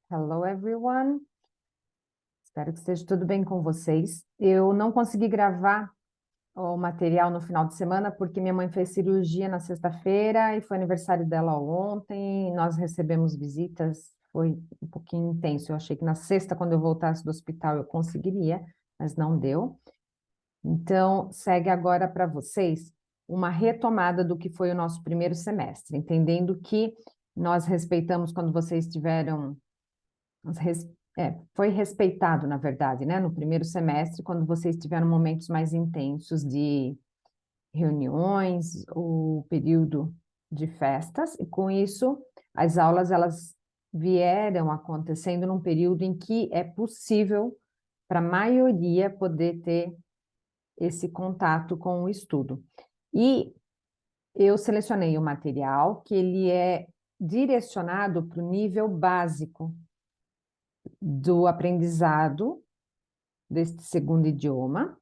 Hello, everyone. Espero que esteja tudo bem com vocês. Eu não consegui gravar o material no final de semana porque minha mãe fez cirurgia na sexta-feira e foi aniversário dela ontem. Nós recebemos visitas, foi um pouquinho intenso. Eu achei que na sexta, quando eu voltasse do hospital, eu conseguiria, mas não deu. Então, segue agora para vocês uma retomada do que foi o nosso primeiro semestre, entendendo que nós respeitamos quando vocês tiveram foi respeitado, na verdade, né, no primeiro semestre, quando vocês tiveram momentos mais intensos de reuniões, o período de festas, e com isso, as aulas, elas vieram acontecendo num período em que é possível para a maioria poder ter esse contato com o estudo. E eu selecionei o material que ele é direcionado para o nível básico do aprendizado deste segundo idioma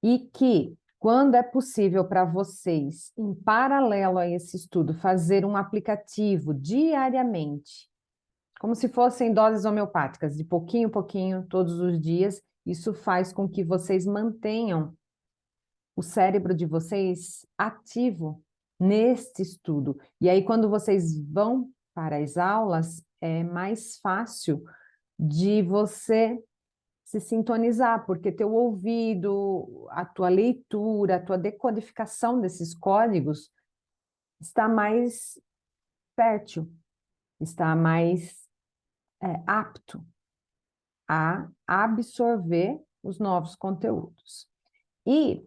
e que, quando é possível para vocês, em paralelo a esse estudo, fazer um aplicativo diariamente, como se fossem doses homeopáticas, de pouquinho em pouquinho, todos os dias, isso faz com que vocês mantenham o cérebro de vocês ativo neste estudo. E aí, quando vocês vão para as aulas, é mais fácil de você se sintonizar, porque teu ouvido, a tua leitura, a tua decodificação desses códigos está mais fértil, está mais apto a absorver os novos conteúdos. E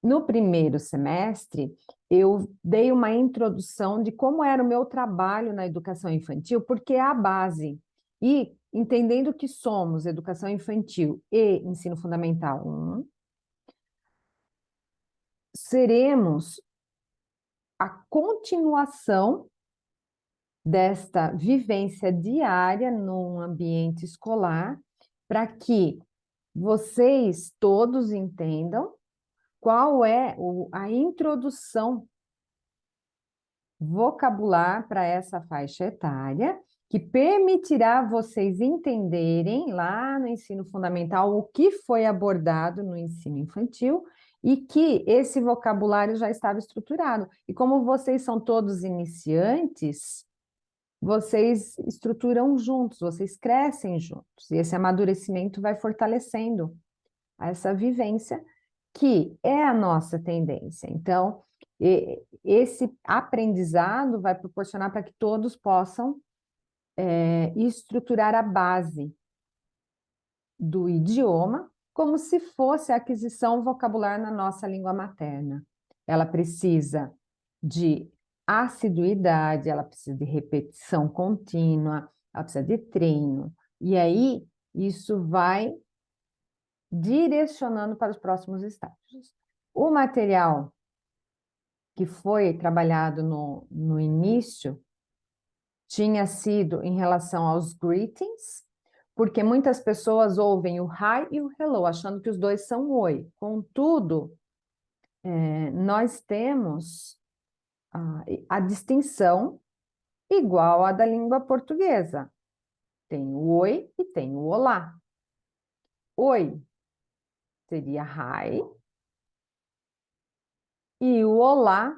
no primeiro semestre, eu dei uma introdução de como era o meu trabalho na educação infantil, porque é a base. E entendendo que somos educação infantil e ensino fundamental 1, seremos a continuação desta vivência diária num ambiente escolar, para que vocês todos entendam qual é a introdução vocabular para essa faixa etária, que permitirá vocês entenderem lá no ensino fundamental o que foi abordado no ensino infantil e que esse vocabulário já estava estruturado. E como vocês são todos iniciantes, vocês estruturam juntos, vocês crescem juntos, e esse amadurecimento vai fortalecendo essa vivência que é a nossa tendência. Então, esse aprendizado vai proporcionar para que todos possam estruturar a base do idioma como se fosse a aquisição vocabular na nossa língua materna. Ela precisa de assiduidade, ela precisa de repetição contínua, ela precisa de treino. E aí, isso vai direcionando para os próximos estágios. O material que foi trabalhado no início tinha sido em relação aos greetings, porque muitas pessoas ouvem o hi e o hello, achando que os dois são oi. Contudo, nós temos a distinção igual à da língua portuguesa. Tem o oi e tem o olá. Oi seria hi e o olá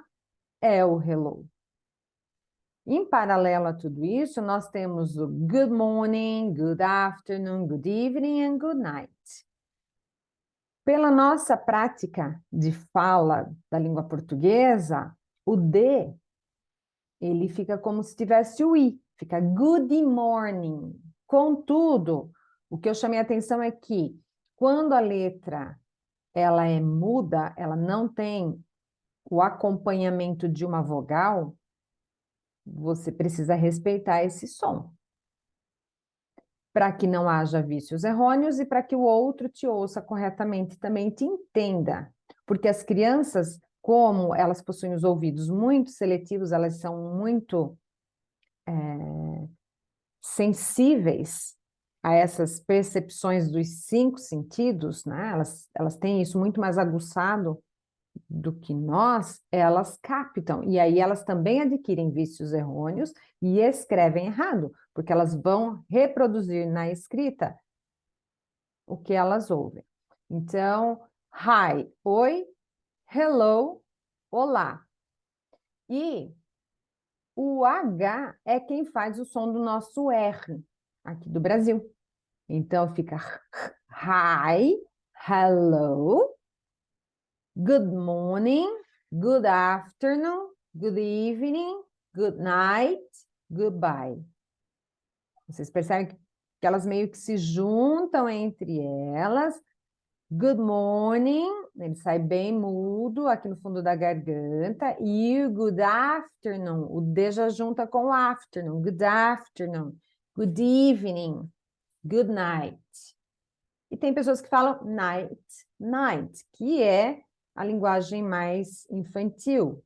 é o hello. Em paralelo a tudo isso, nós temos o good morning, good afternoon, good evening and good night. Pela nossa prática de fala da língua portuguesa, o D, ele fica como se tivesse o I, fica good morning. Contudo, o que eu chamei a atenção é que quando a letra ela é muda, ela não tem o acompanhamento de uma vogal, você precisa respeitar esse som, para que não haja vícios errôneos e para que o outro te ouça corretamente, também te entenda. Porque as crianças, como elas possuem os ouvidos muito seletivos, elas são muito sensíveis a essas percepções dos 5 sentidos, né? Elas têm isso muito mais aguçado do que nós, elas captam. E aí elas também adquirem vícios errôneos e escrevem errado, porque elas vão reproduzir na escrita o que elas ouvem. Então, hi, oi, hello, olá. E o H é quem faz o som do nosso R, aqui do Brasil. Então, fica hi, hello, good morning, good afternoon, good evening, good night, goodbye. Vocês percebem que elas meio que se juntam entre elas. Good morning, ele sai bem mudo aqui no fundo da garganta. E o good afternoon, o D já junta com o afternoon. Good afternoon, good evening, good night. E tem pessoas que falam night, night, que é a linguagem mais infantil.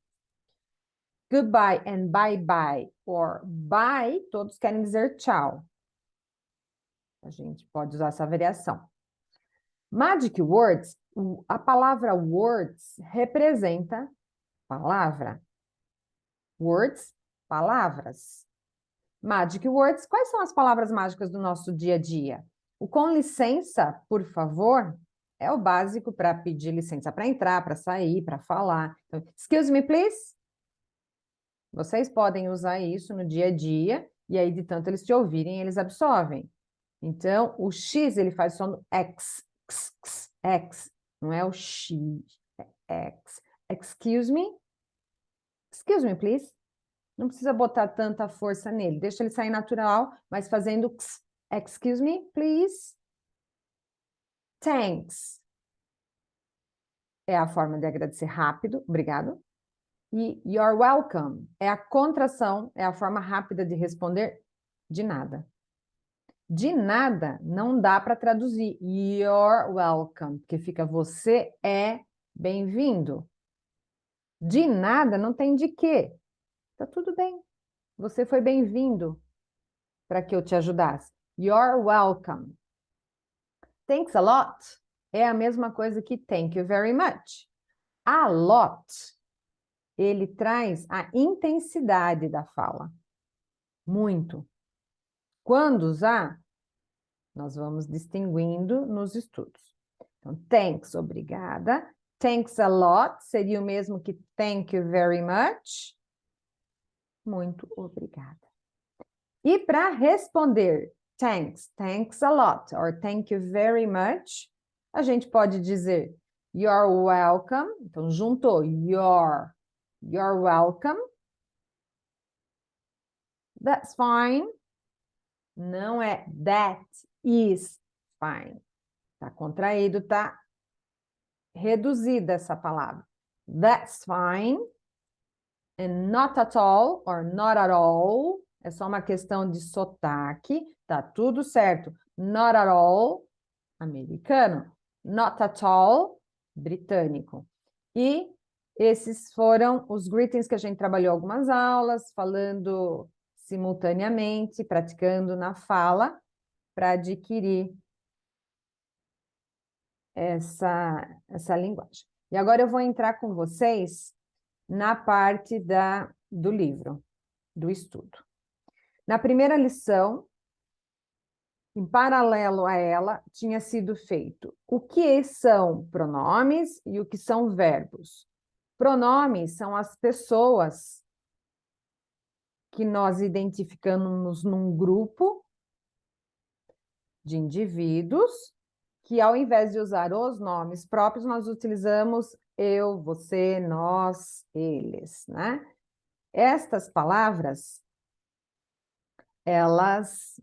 Goodbye and bye-bye, or bye, todos querem dizer tchau. A gente pode usar essa variação. Magic words, a palavra words representa palavra. Words, palavras. Magic words, quais são as palavras mágicas do nosso dia a dia? O com licença, por favor, é o básico para pedir licença para entrar, para sair, para falar. Então, excuse me, please. Vocês podem usar isso no dia a dia, e aí, de tanto eles te ouvirem, eles absorvem. Então, o X, ele faz o som do X, X, X, X. Não é o X, é X. Excuse me, please. Não precisa botar tanta força nele. Deixa ele sair natural, mas fazendo X. Excuse me, please. Thanks. É a forma de agradecer rápido. Obrigado. E you're welcome. É a contração, é a forma rápida de responder de nada. De nada não dá para traduzir. You're welcome, porque fica você é bem-vindo. De nada não tem de quê. Tá tudo bem. Você foi bem-vindo para que eu te ajudasse. You're welcome. Thanks a lot é a mesma coisa que thank you very much. A lot, ele traz a intensidade da fala. Muito. Quando usar, nós vamos distinguindo nos estudos. Então, thanks, obrigada. Thanks a lot seria o mesmo que thank you very much. Muito obrigada. E para responder thanks, thanks a lot, or thank you very much, a gente pode dizer you're welcome. Então, juntou you're welcome. That's fine. Não é that is fine. Tá contraído, tá reduzida essa palavra. That's fine. And not at all, or not at all. É só uma questão de sotaque. Tá tudo certo. Not at all, americano. Not at all, britânico. E esses foram os greetings que a gente trabalhou algumas aulas, falando simultaneamente, praticando na fala, para adquirir essa linguagem. E agora eu vou entrar com vocês na parte do livro, do estudo. Na primeira lição, em paralelo a ela, tinha sido feito o que são pronomes e o que são verbos. Pronomes são as pessoas que nós identificamos num grupo de indivíduos que, ao invés de usar os nomes próprios, nós utilizamos eu, você, nós, eles, né? Estas palavras, elas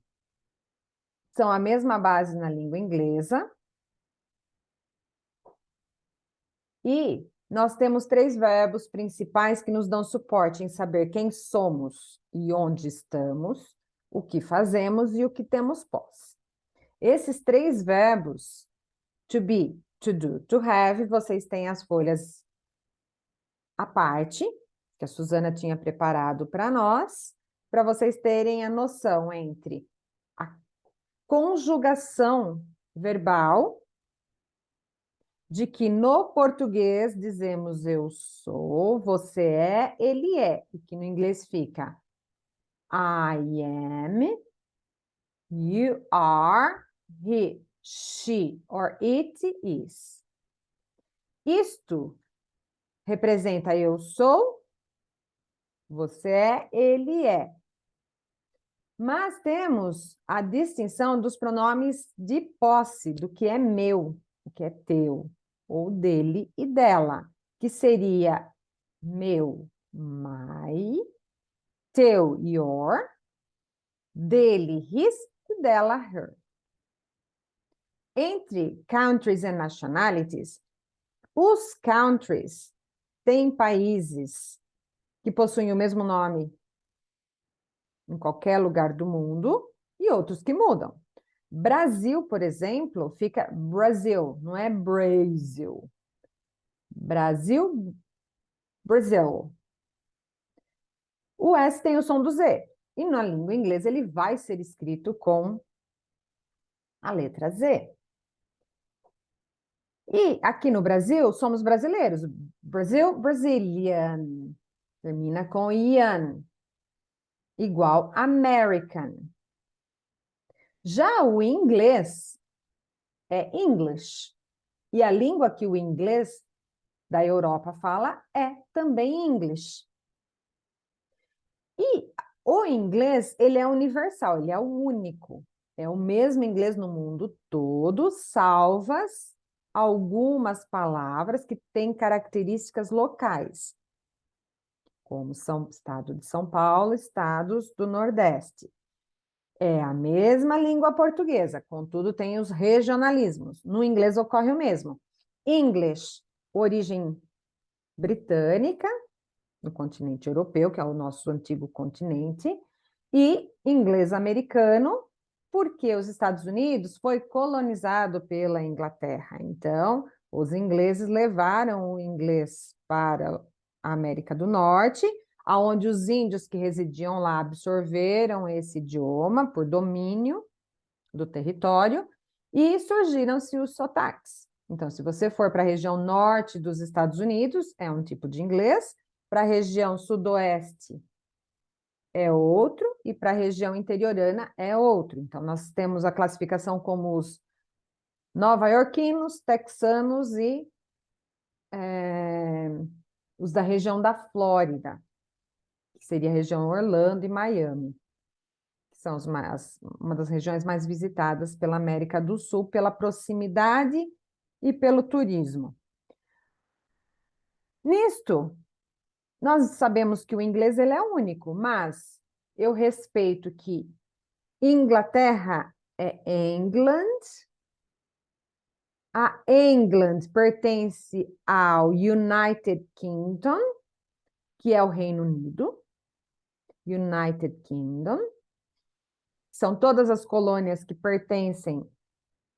são a mesma base na língua inglesa. E nós temos 3 verbos principais que nos dão suporte em saber quem somos e onde estamos, o que fazemos e o que temos posse. Esses 3 verbos, to be, to do, to have, vocês têm as folhas à parte, que a Suzana tinha preparado para nós, para vocês terem a noção entre a conjugação verbal de que no português dizemos eu sou, você é, ele é, e que no inglês fica I am, you are, he, she, or it is. Isto representa eu sou, você é, ele é. Mas temos a distinção dos pronomes de posse, do que é meu, o que é teu, ou dele e dela, que seria meu, my, teu, your, dele, his e dela, her. Entre countries and nationalities, os countries têm países que possuem o mesmo nome em qualquer lugar do mundo e outros que mudam. Brasil, por exemplo, fica Brasil, não é Brasil. Brasil, Brasil. O S tem o som do Z. E na língua inglesa ele vai ser escrito com a letra Z. E aqui no Brasil, somos brasileiros. Brasil, Brazilian. Termina com ian. Igual American. Já o inglês é English. E a língua que o inglês da Europa fala é também English. E o inglês, ele é universal, ele é o único. É o mesmo inglês no mundo todo, salvas algumas palavras que têm características locais, como São Estado de São Paulo, estados do Nordeste. É a mesma língua portuguesa, contudo tem os regionalismos. No inglês ocorre o mesmo. English, origem britânica, no continente europeu, que é o nosso antigo continente, e inglês americano, porque os Estados Unidos foi colonizado pela Inglaterra. Então, os ingleses levaram o inglês para a América do Norte, aonde os índios que residiam lá absorveram esse idioma por domínio do território e surgiram-se os sotaques. Então, se você for para a região norte dos Estados Unidos, é um tipo de inglês, para a região sudoeste é outro, e para a região interiorana é outro. Então, nós temos a classificação como os nova-iorquinos, texanos e os da região da Flórida, que seria a região Orlando e Miami, que são uma das regiões mais visitadas pela América do Sul, pela proximidade e pelo turismo. Nisto, nós sabemos que o inglês ele é único, mas eu respeito que Inglaterra é England, a England pertence ao United Kingdom, que é o Reino Unido, United Kingdom, são todas as colônias que pertencem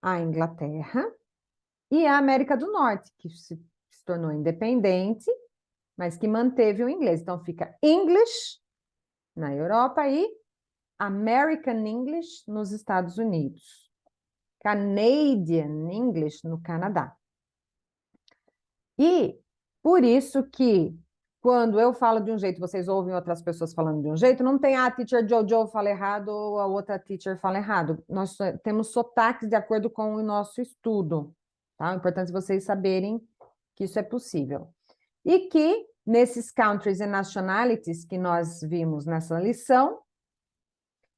à Inglaterra, e a América do Norte, que se tornou independente, mas que manteve o inglês. Então, fica English na Europa e American English nos Estados Unidos. Canadian English no Canadá. E por isso que, quando eu falo de um jeito, vocês ouvem outras pessoas falando de um jeito, não tem a teacher Jojo fala errado ou a outra teacher fala errado. Nós temos sotaques de acordo com o nosso estudo. Tá? É importante vocês saberem que isso é possível. E que, nesses countries and nationalities que nós vimos nessa lição,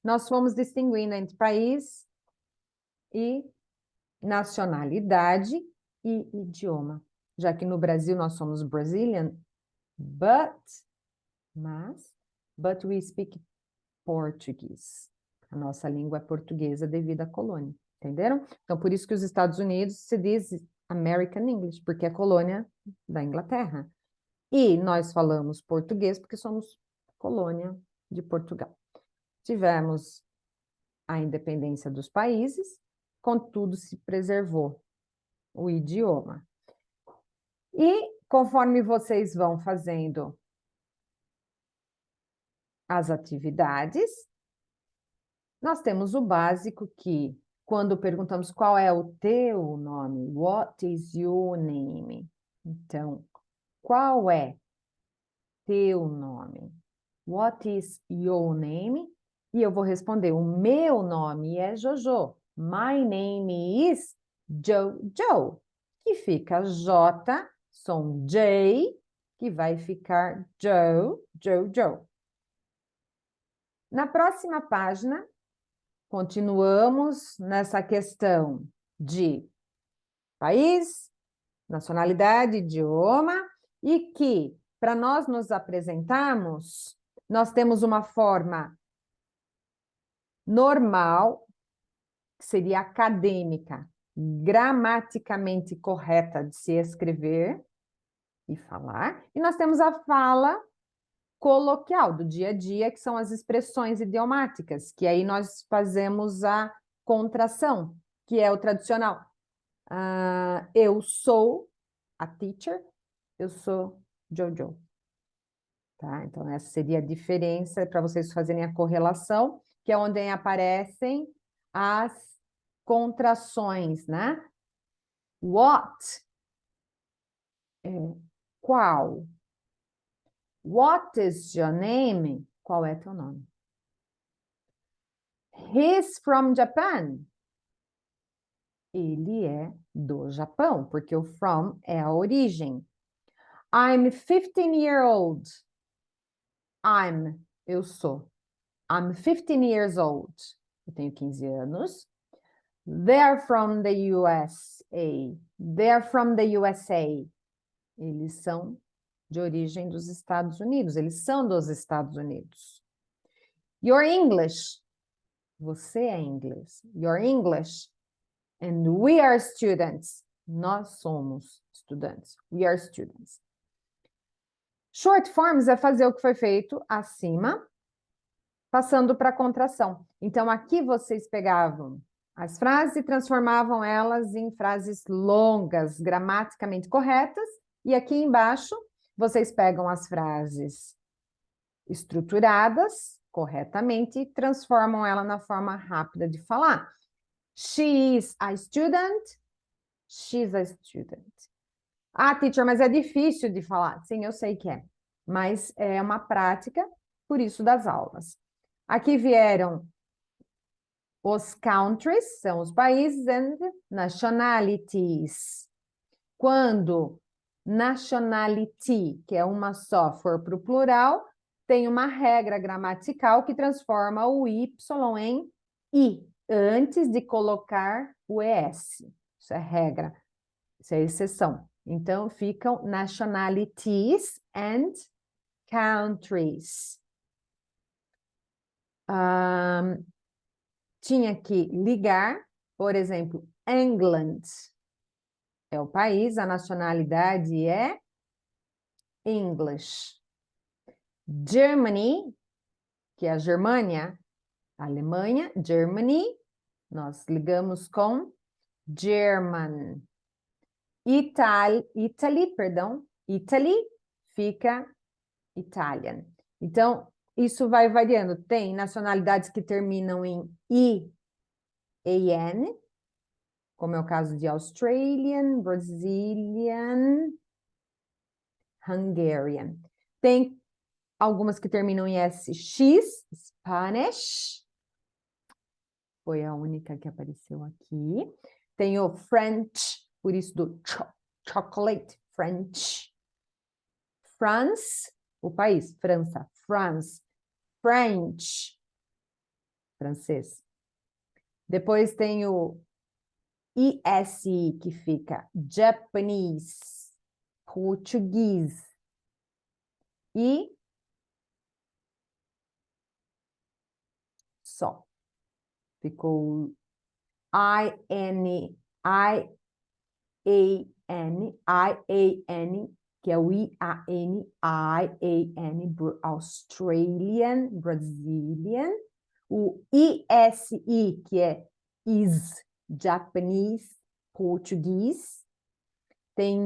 nós fomos distinguindo entre país e nacionalidade e idioma. Já que no Brasil nós somos Brazilian, but we speak Portuguese. A nossa língua é portuguesa devido à colônia, entenderam? Então, por isso que os Estados Unidos se diz American English, porque é colônia da Inglaterra. E nós falamos português porque somos colônia de Portugal. Tivemos a independência dos países, contudo se preservou o idioma. E conforme vocês vão fazendo as atividades, nós temos o básico que quando perguntamos qual é o teu nome, what is your name? Então, qual é teu nome? What is your name? E eu vou responder, o meu nome é Jojo. My name is Jojo. Que fica J, som J, que vai ficar Jojo. Na próxima página, continuamos nessa questão de país, nacionalidade, idioma, e que, para nós nos apresentarmos, nós temos uma forma normal, que seria acadêmica, gramaticamente correta de se escrever e falar, e nós temos a fala coloquial, do dia a dia, que são as expressões idiomáticas, que aí nós fazemos a contração, que é o tradicional. Eu sou a teacher, eu sou Jojo. Tá? Então, essa seria a diferença para vocês fazerem a correlação, que é onde aparecem as contrações, né? What? Qual? What is your name? Qual é teu nome? He's from Japan. Ele é do Japão, porque o from é a origem. I'm 15 years old. Eu sou. I'm 15 years old. Eu tenho 15 anos. They're from the USA. They're from the USA. Eles são de origem dos Estados Unidos. Eles são dos Estados Unidos. You're English. Você é inglês. You're English. And we are students. Nós somos estudantes. We are students. Short forms é fazer o que foi feito acima, passando para a contração. Então, aqui vocês pegavam as frases e transformavam elas em frases longas, gramaticamente corretas, e aqui embaixo vocês pegam as frases estruturadas corretamente e transformam ela na forma rápida de falar. She is a student. She's a student. Ah, teacher, mas é difícil de falar. Sim, eu sei que é. Mas é uma prática, por isso das aulas. Aqui vieram os countries, são os países, and nationalities. Quando nationality, que é uma só, for para o plural, tem uma regra gramatical que transforma o Y em I, antes de colocar o ES. Isso é regra, isso é exceção. Então, ficam nationalities and countries. Tinha que ligar, por exemplo, England é o país, a nacionalidade é English. Germany, que é a Germânia, a Alemanha, Germany, nós ligamos com German. Italy, fica Italian. Então, isso vai variando. Tem nacionalidades que terminam em I, AN, como é o caso de Australian, Brazilian, Hungarian. Tem algumas que terminam em SX, Spanish. Foi a única que apareceu aqui. Tem o French, por isso do chocolate, French. France, o país, França, France. French, francês. Depois tem o ESI, que fica Japanese, português. E só. Ficou I-A-N, que é o I-A-N, Australian, Brazilian. O I-S-I, que é is, Japanese, português. Tem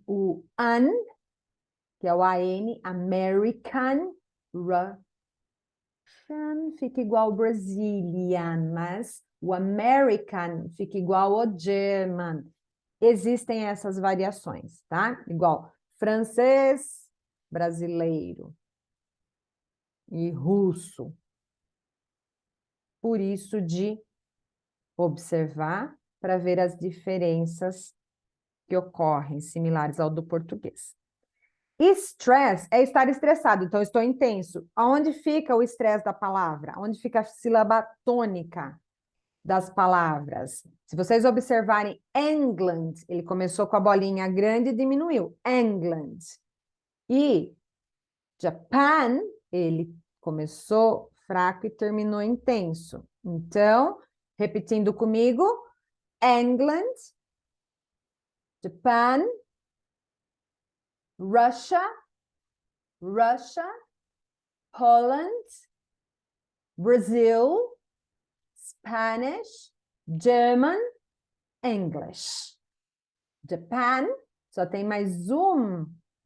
o AN, que é o A-N, American, Russian, fica igual Brazilian, mas O American fica igual ao German. Existem essas variações, tá? Igual francês, brasileiro e russo. Por isso de observar para ver as diferenças que ocorrem, similares ao do português. Stress é estar estressado, então eu estou intenso. Aonde fica o estresse da palavra? Onde fica a sílaba tônica das palavras? Se vocês observarem England, ele começou com a bolinha grande e diminuiu. England. E Japan, ele começou fraco e terminou intenso. Então, repetindo comigo, England, Japan, Russia, Poland, Brazil, Spanish, German, English. Japan, só tem mais um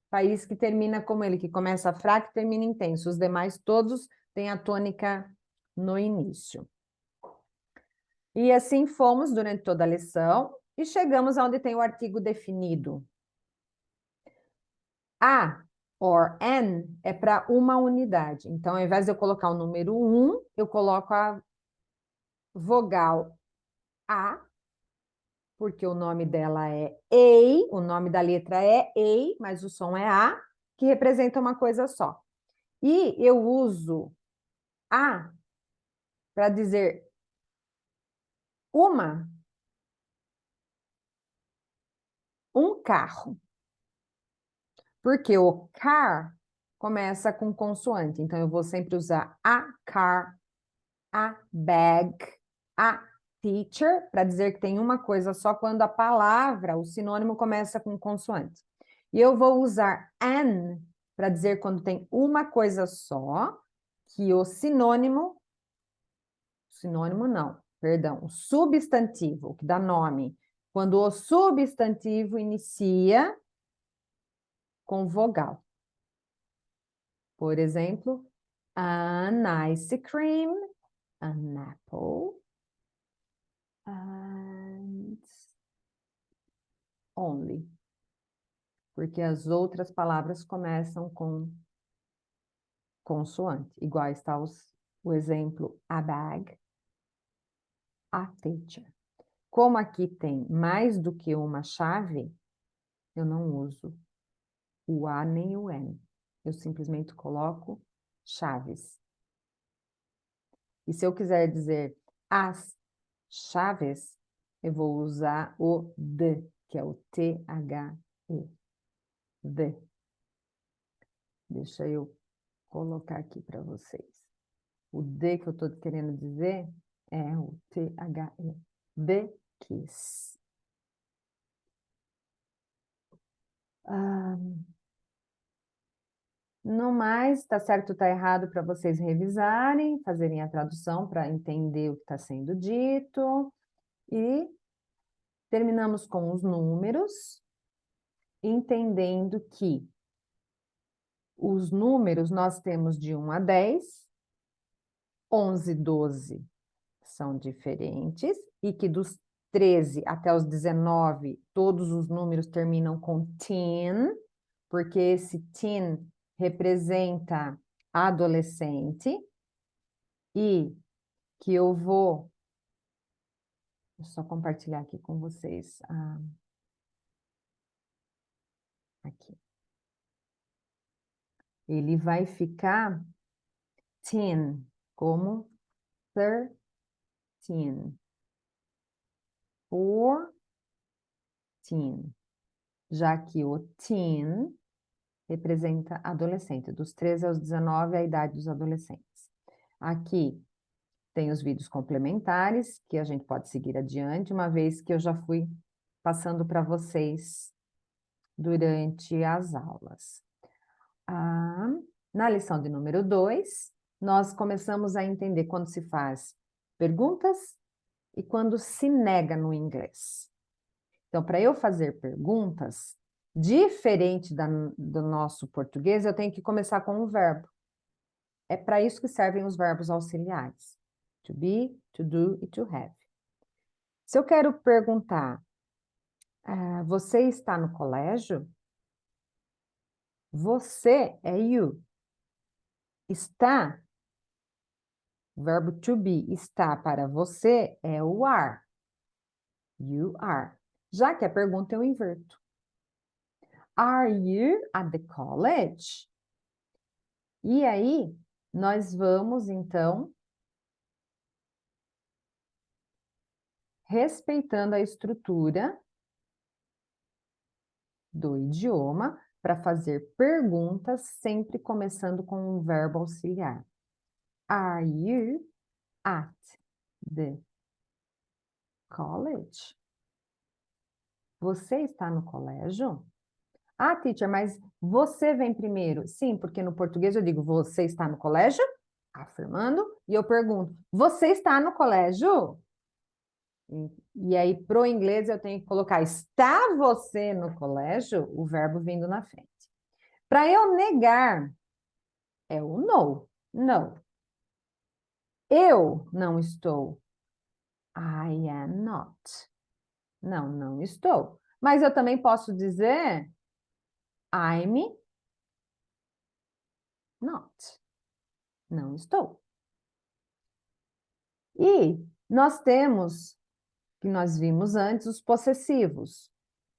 país que termina como ele, que começa fraco e termina intenso. Os demais todos têm a tônica no início. E assim fomos durante toda a lição e chegamos aonde tem o artigo definido. A or an é para uma unidade. Então, ao invés de eu colocar o número 1, eu coloco a vogal A, porque o nome dela é A, o nome da letra é A, mas o som é A, que representa uma coisa só. E eu uso A para dizer um carro. Porque o car começa com consoante. Então, eu vou sempre usar a car, a bag, a teacher, para dizer que tem uma coisa só quando a palavra, o sinônimo começa com consoante. E eu vou usar an para dizer quando tem uma coisa só, que o sinônimo não, perdão, o substantivo, que dá nome, quando o substantivo inicia com vogal. Por exemplo, an ice cream, an apple, and only. Porque as outras palavras começam com consoante. Igual está o exemplo a bag, a teacher. Como aqui tem mais do que uma chave, eu não uso o a nem o n. Eu simplesmente coloco chaves. E se eu quiser dizer as chaves, eu vou usar o D, que é o T-H-E. D. Deixa eu colocar aqui para vocês. O D que eu estou querendo dizer é o T-H-E. The kiss. No mais, está certo ou está errado para vocês revisarem, fazerem a tradução para entender o que está sendo dito. E terminamos com os números, entendendo que os números nós temos de 1 a 10, 11, 12 são diferentes, e que dos 13 até os 19, todos os números terminam com teen, porque esse teen representa adolescente, e que eu vou... Deixa eu só compartilhar aqui com vocês. Aqui. Ele vai ficar teen, como 13, 14, já que o teen representa adolescente, dos 13 aos 19, a idade dos adolescentes. Aqui tem os vídeos complementares, que a gente pode seguir adiante, uma vez que eu já fui passando para vocês durante as aulas. Na lição de número 2, nós começamos a entender quando se faz perguntas e quando se nega no inglês. Então, para eu fazer perguntas, diferente do nosso português, eu tenho que começar com um verbo. É para isso que servem os verbos auxiliares. To be, to do e to have. Se eu quero perguntar, você está no colégio? Você é you. Está, o verbo to be, está para você é o are. You are. Já que a pergunta eu inverto. Are you at the college? E aí, nós vamos, então, respeitando a estrutura do idioma para fazer perguntas, sempre começando com um verbo auxiliar. Are you at the college? Você está no colégio? Ah, teacher, mas você vem primeiro. Sim, porque no português eu digo, você está no colégio? Afirmando. E eu pergunto, você está no colégio? E aí, pro inglês, eu tenho que colocar, está você no colégio? O verbo vindo na frente. Para eu negar, é o no. No. Eu não estou. I am not. Não, não estou. Mas eu também posso dizer I'm not. Não estou. E nós temos, que nós vimos antes, os possessivos.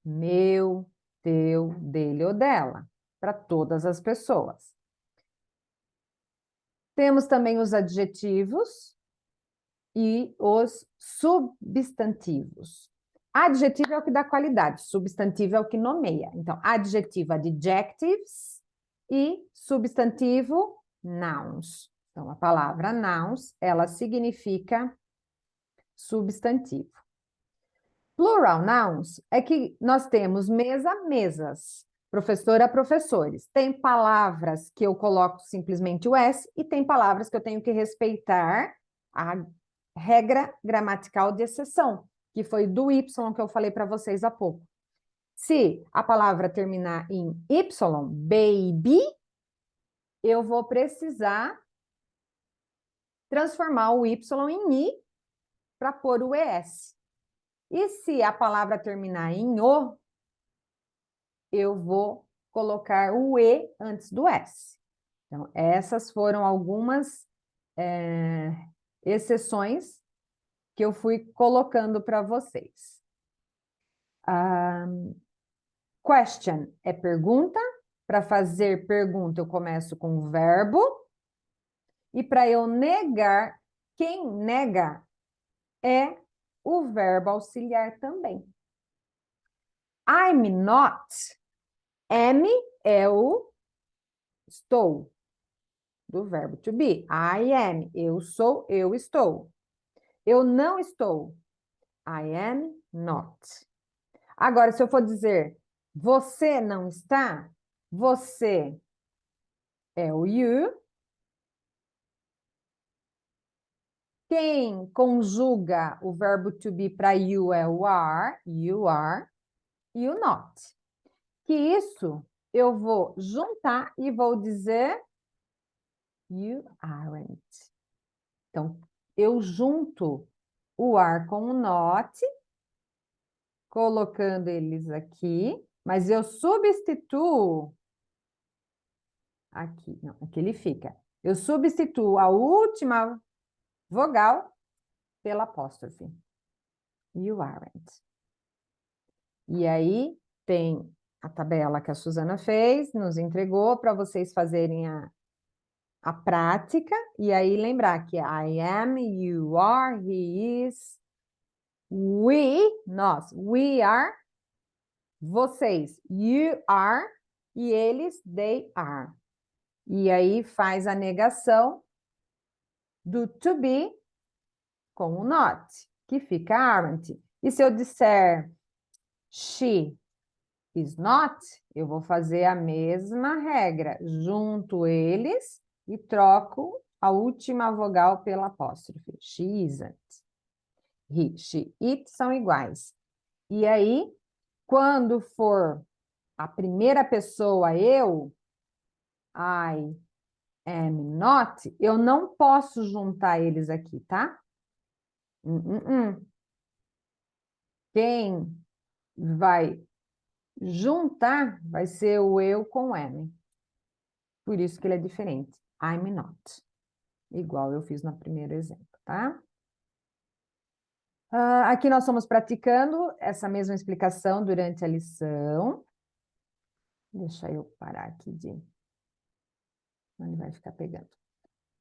Meu, teu, dele ou dela. Para todas as pessoas. Temos também os adjetivos e os substantivos. Adjetivo é o que dá qualidade, substantivo é o que nomeia. Então, adjetivo, adjectives e substantivo, nouns. Então, a palavra nouns, ela significa substantivo. Plural nouns é que nós temos mesa, mesas, professora, professores. Tem palavras que eu coloco simplesmente o S e tem palavras que eu tenho que respeitar a regra gramatical de exceção, que foi do Y que eu falei para vocês há pouco. Se a palavra terminar em Y, baby, eu vou precisar transformar o Y em I para pôr o ES. E se a palavra terminar em O, eu vou colocar o E antes do S. Então, essas foram algumas exceções que eu fui colocando para vocês. Question é pergunta. Para fazer pergunta, eu começo com o verbo. E para eu negar, quem nega é o verbo auxiliar também. I'm not. Am é o estou, do verbo to be. I am, eu sou, eu estou. Eu não estou. I am not. Agora, se eu for dizer, você não está, você é o you. Quem conjuga o verbo to be para you é o are, you are, e o not. Que isso eu vou juntar e vou dizer you aren't. Então, eu junto o are com o not, colocando eles aqui, mas eu substituo aqui, não, aqui ele fica. Eu substituo a última vogal pela apóstrofe. You aren't. E aí tem a tabela que a Suzana fez, nos entregou para vocês fazerem a prática, e aí lembrar que I am, you are, he is, we, nós, we are, vocês, you are, e eles, they are. E aí faz a negação do to be com o not, que fica aren't. E se eu disser she is not, eu vou fazer a mesma regra, junto eles e troco a última vogal pela apóstrofe. She isn't. He, she, it são iguais. E aí, quando for a primeira pessoa, eu, I am not, eu não posso juntar eles aqui, tá? Quem vai juntar vai ser o eu com o am. Por isso que ele é diferente. I'm not. Igual eu fiz no primeiro exemplo, tá? Aqui nós estamos praticando essa mesma explicação durante a lição. Deixa eu parar aqui de... Ele vai ficar pegando.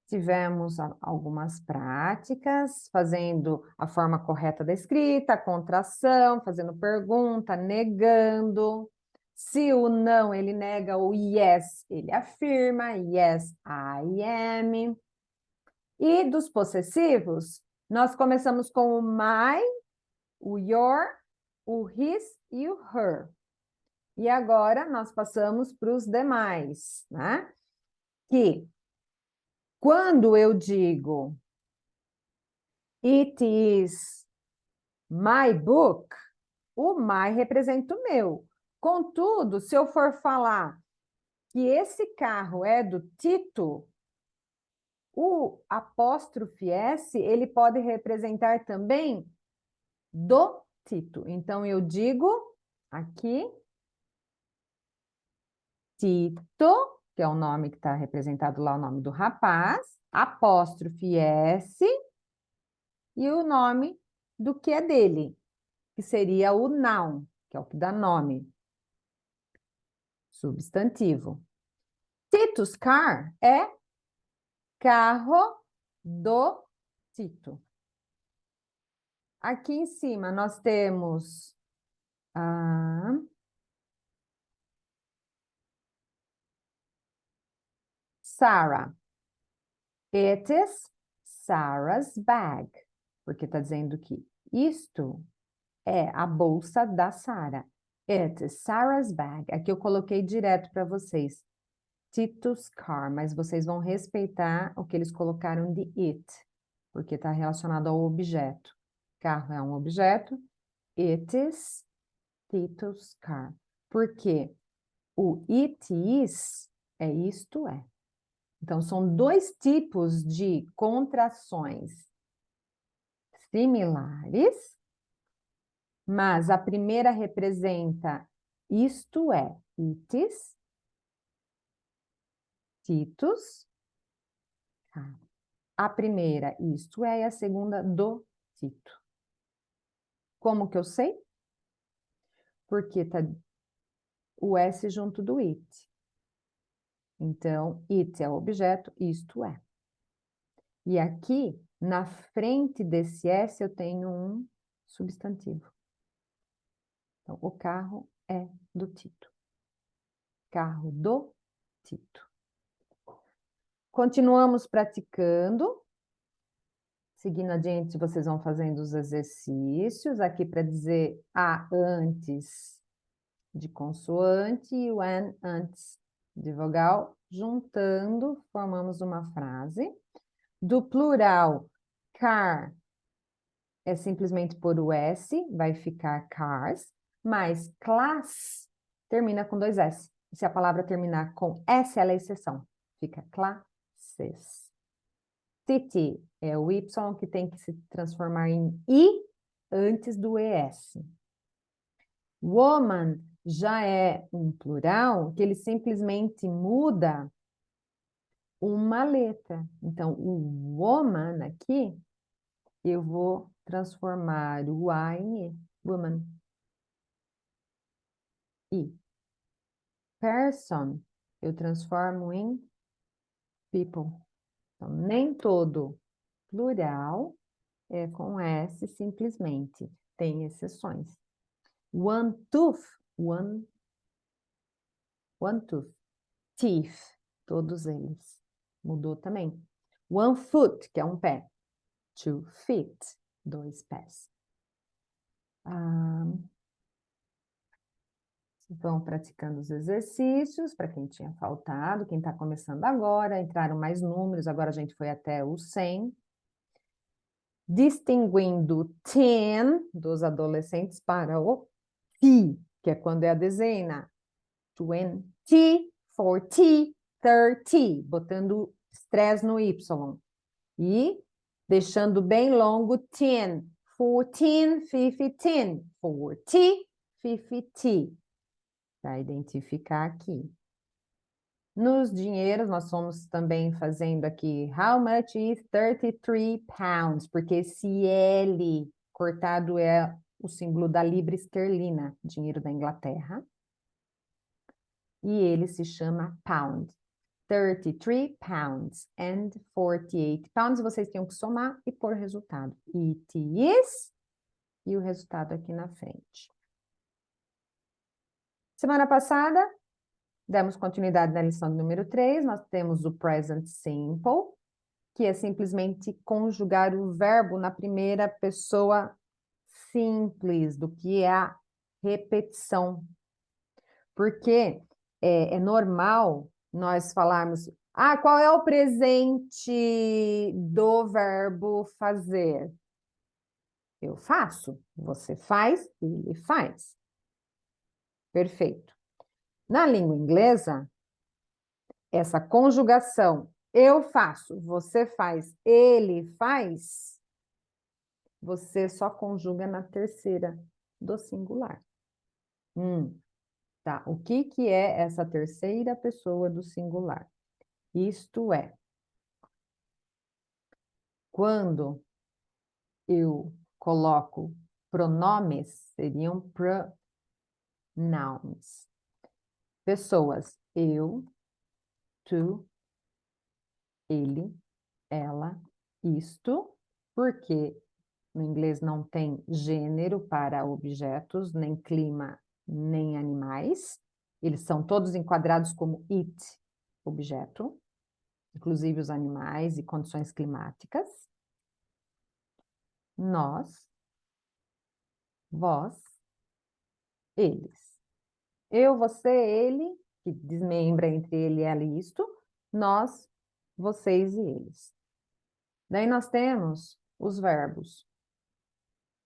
Tivemos algumas práticas, fazendo a forma correta da escrita, a contração, fazendo pergunta, negando. Se o não, ele nega, o yes, ele afirma, yes, I am. E dos possessivos, nós começamos com o my, o your, o his e o her. E agora nós passamos para os demais, né? Que quando eu digo it is my book, o my representa o meu. Contudo, se eu for falar que esse carro é do Tito, o apóstrofe S, ele pode representar também do Tito. Então, eu digo aqui, Tito, que é o nome que está representado lá, o nome do rapaz, apóstrofe S, e o nome do que é dele, que seria o noun, que é o que dá nome. Substantivo. Tito's car é carro do Tito. Aqui em cima nós temos Sarah. It is Sarah's bag. Porque está dizendo que isto é a bolsa da Sarah. It is Sarah's bag. Aqui eu coloquei direto para vocês. Tito's car, mas vocês vão respeitar o que eles colocaram de it, porque está relacionado ao objeto. Carro é um objeto. It is Tito's car. Porque o it is é isto é. Então, são dois tipos de contrações similares, mas a primeira representa isto é, it is, Tito's car. A primeira, isto é, e a segunda, do Tito. Como que eu sei? Porque tá o S junto do it. Então, it é o objeto, isto é. E aqui, na frente desse S, eu tenho um substantivo. Então, o carro é do Tito. Carro do Tito. Continuamos praticando. Seguindo adiante, vocês vão fazendo os exercícios. Aqui para dizer a antes de consoante e o an antes de vogal. Juntando, formamos uma frase. Do plural, car é simplesmente por o S, vai ficar cars, mas class termina com dois S. Se a palavra terminar com S, ela é exceção. Fica classes. City é o Y que tem que se transformar em I antes do ES. Woman já é um plural que ele simplesmente muda uma letra. Então, o woman aqui, eu vou transformar o A em E. Woman. E. Person, eu transformo em people. Então, nem todo plural é com S simplesmente. Tem exceções. One tooth, one tooth. Teeth, todos eles. Mudou também. One foot, que é um pé. 2 feet, 2 pés. Vão praticando os exercícios, para quem tinha faltado, quem está começando agora, entraram mais números, agora a gente foi até o 100. Distinguindo 10 dos adolescentes para o T, que é quando é a dezena. 20, 40, 30, botando stress no Y. E deixando bem longo 10, 14, 15. 40, 50. Para identificar aqui. Nos dinheiros, nós fomos também fazendo aqui, how much is 33 pounds? Porque esse L cortado é o símbolo da libra esterlina, dinheiro da Inglaterra. E ele se chama pound. 33 pounds and 48 pounds. Vocês têm que somar e pôr resultado. It is, e o resultado aqui na frente. Semana passada, demos continuidade na lição número 3, nós temos o present simple, que é simplesmente conjugar o verbo na primeira pessoa simples, do que é a repetição. Porque é normal nós falarmos, qual é o presente do verbo fazer? Eu faço, você faz, ele faz. Perfeito. Na língua inglesa, essa conjugação, eu faço, você faz, ele faz, você só conjuga na terceira do singular. Tá, o que é essa terceira pessoa do singular? Isto é, quando eu coloco pronomes, seriam pronouns. Pessoas, eu, tu, ele, ela, isto, porque no inglês não tem gênero para objetos, nem clima, nem animais. Eles são todos enquadrados como it, objeto, inclusive os animais e condições climáticas. Nós, vós, eles. Eu, você, ele, que desmembra entre ele, ela e isto. Nós, vocês e eles. Daí nós temos os verbos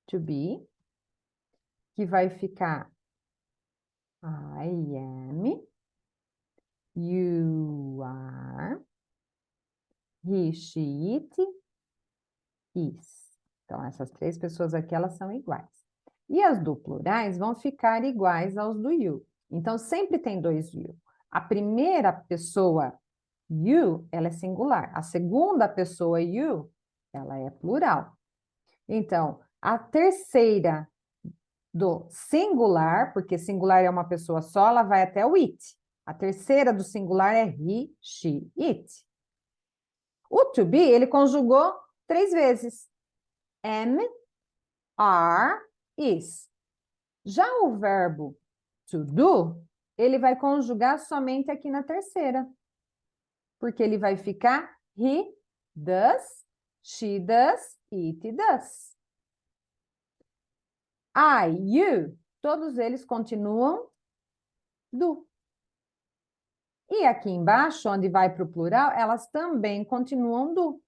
to be, que vai ficar I am, you are, he, she, it, is. Então, essas três pessoas aqui, elas são iguais. E as do plurais vão ficar iguais aos do you. Então, sempre tem dois you. A primeira pessoa, you, ela é singular. A segunda pessoa, you, ela é plural. Então, a terceira do singular, porque singular é uma pessoa só, ela vai até o it. A terceira do singular é he, she, it. O to be, ele conjugou 3 vezes. Am, are, is. Já o verbo to do, ele vai conjugar somente aqui na terceira. Porque ele vai ficar he does, she does, it does. I, you, todos eles continuam do. E aqui embaixo, onde vai para o plural, elas também continuam do.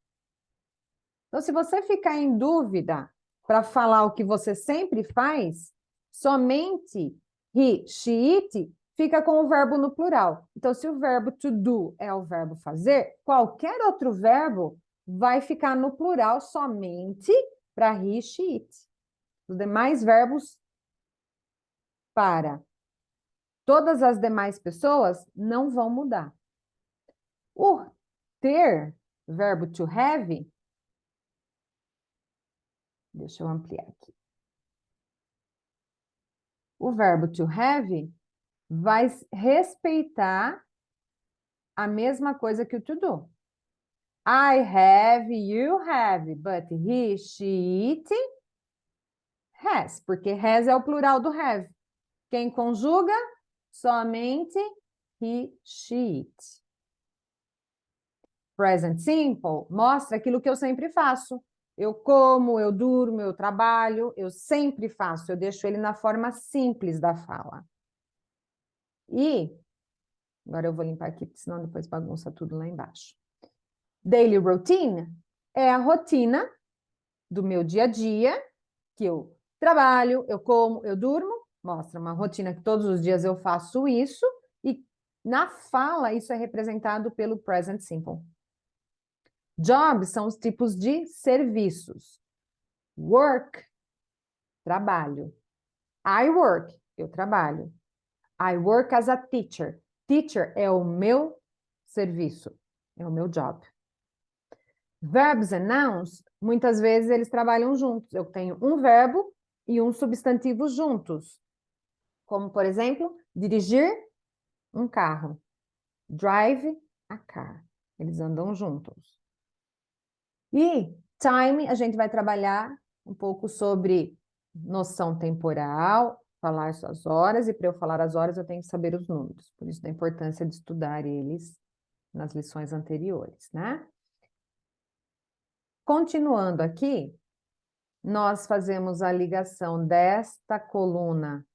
Então, se você ficar em dúvida para falar o que você sempre faz, somente he, she, it fica com o verbo no plural. Então, se o verbo to do é o verbo fazer, qualquer outro verbo vai ficar no plural somente para he, she, it. Os demais verbos para todas as demais pessoas não vão mudar. O ter, verbo to have, deixa eu ampliar aqui. O verbo to have vai respeitar a mesma coisa que o to do. I have, you have, but he, she, it has, porque has é o plural do have. Quem conjuga? Somente he, she, it. Present simple mostra aquilo que eu sempre faço. Eu como, eu durmo, eu trabalho, eu sempre faço. Eu deixo ele na forma simples da fala. E, agora eu vou limpar aqui, porque senão depois bagunça tudo lá embaixo. Daily routine é a rotina do meu dia a dia, que eu trabalho, eu como, eu durmo. Mostra uma rotina que todos os dias eu faço isso. E na fala, isso é representado pelo present simple. Jobs são os tipos de serviços. Work trabalho. I work, eu trabalho. I work as a teacher. Teacher é o meu serviço, é o meu job. Verbs and nouns, muitas vezes eles trabalham juntos. Eu tenho um verbo e um substantivo juntos. Como, por exemplo, dirigir um carro. Drive a car. Eles andam juntos. E time, a gente vai trabalhar um pouco sobre noção temporal, falar suas horas, e para eu falar as horas eu tenho que saber os números. Por isso da importância de estudar eles nas lições anteriores, né? Continuando aqui, nós fazemos a ligação desta coluna,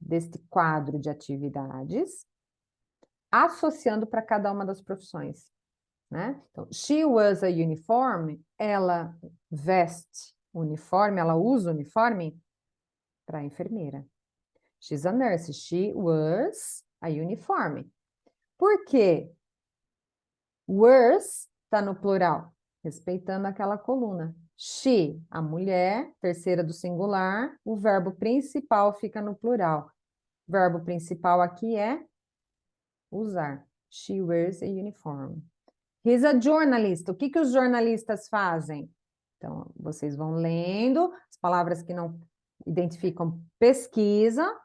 deste quadro de atividades, associando para cada uma das profissões, né? Então, she was a uniform, ela veste uniforme, ela usa uniforme para enfermeira. She's a nurse, she was a uniform. Por quê? Was está no plural, respeitando aquela coluna. She, a mulher, terceira do singular, o verbo principal fica no plural. O verbo principal aqui é usar. She wears a uniform. He's a journalist. O que que os jornalistas fazem? Então, vocês vão lendo, as palavras que não identificam, pesquisa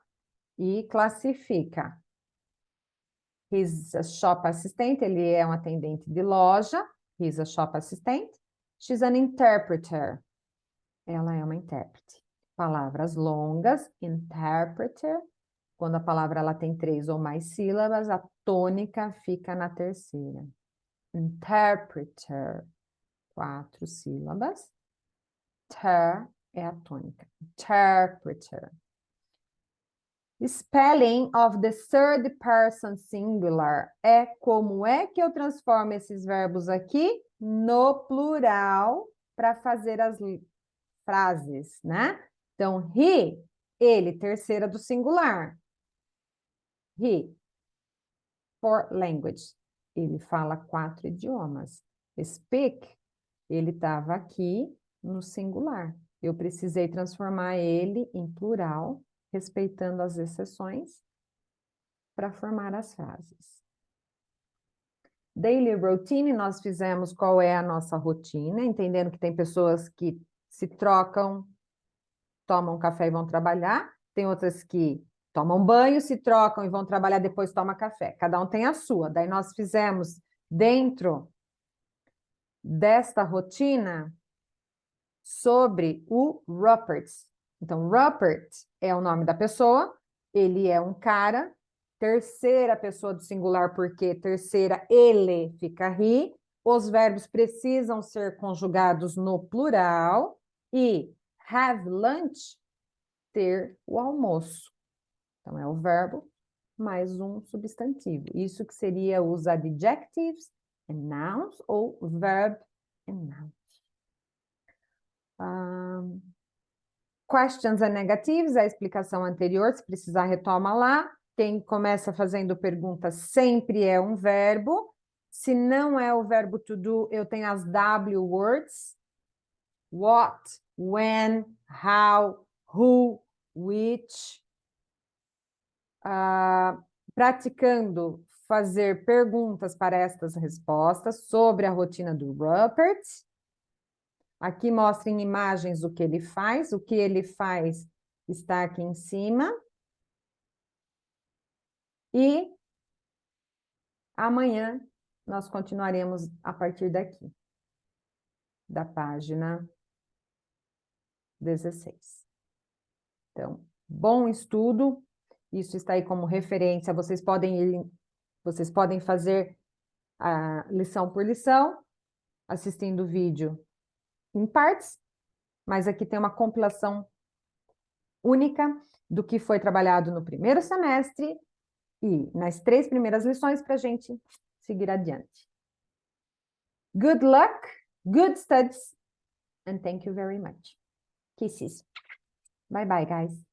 e classifica. He's a shop assistant, ele é um atendente de loja. He's a shop assistant. She's an interpreter. Ela é uma intérprete. Palavras longas, interpreter. Quando a palavra ela tem 3 ou mais sílabas, a tônica fica na terceira. Interpreter, 4 sílabas. Ter é a tônica. Interpreter. Spelling of the third person singular é como é que eu transformo esses verbos aqui no plural para fazer as frases, né? Então, he, ele, terceira do singular. He, for language. Ele fala 4 idiomas. Speak, ele estava aqui no singular. Eu precisei transformar ele em plural, respeitando as exceções, para formar as frases. Daily routine, nós fizemos qual é a nossa rotina, entendendo que tem pessoas que se trocam, tomam café e vão trabalhar, tem outras que tomam banho, se trocam e vão trabalhar, depois tomam café. Cada um tem a sua. Daí nós fizemos dentro desta rotina sobre o Rupert. Então, Rupert é o nome da pessoa, ele é um cara, terceira pessoa do singular, porque terceira, ele fica he, os verbos precisam ser conjugados no plural, e have lunch, ter o almoço. Então, é o verbo mais um substantivo. Isso que seria os adjectives and nouns, ou verb and noun. Questions and negatives, a explicação anterior, se precisar retoma lá. Quem começa fazendo perguntas sempre é um verbo. Se não é o verbo to do, eu tenho as W words. What, when, how, who, which. Praticando fazer perguntas para estas respostas sobre a rotina do Rupert. Aqui mostra em imagens o que ele faz. O que ele faz está aqui em cima. E amanhã nós continuaremos a partir daqui, da página 16. Então, bom estudo. Isso está aí como referência. Vocês podem fazer a lição por lição, assistindo o vídeo em partes, mas aqui tem uma compilação única do que foi trabalhado no primeiro semestre e nas 3 primeiras lições para a gente seguir adiante. Good luck, good studies, and thank you very much. Kisses. Bye bye, guys.